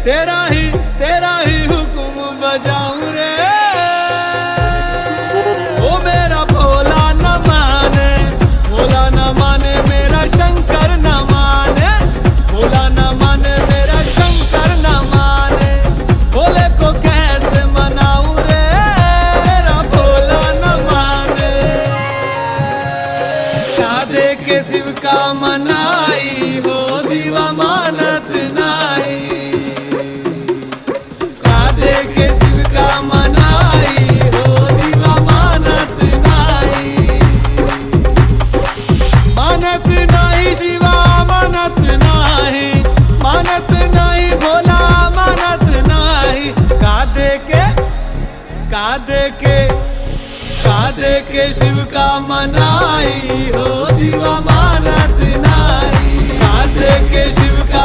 तेरा ही हुक्म बजाऊं रे। वो मेरा भोला न माने, भोला न माने मेरा शंकर न माने, भोला न माने मेरा शंकर न माने। भोले को कैसे मनाऊं रे, मेरा भोला न माने। शादे के शिव का मनाई हो, शिवा मानत नाई। शादे के शिव का मनाई हो, शिवा मानत नाई। मानत नाही शिवा मानत नाही, मानत नाही भोला मानत नाही। कादे के शिव का मनाई हो, शिवा मानत नाही। कादे के शिव का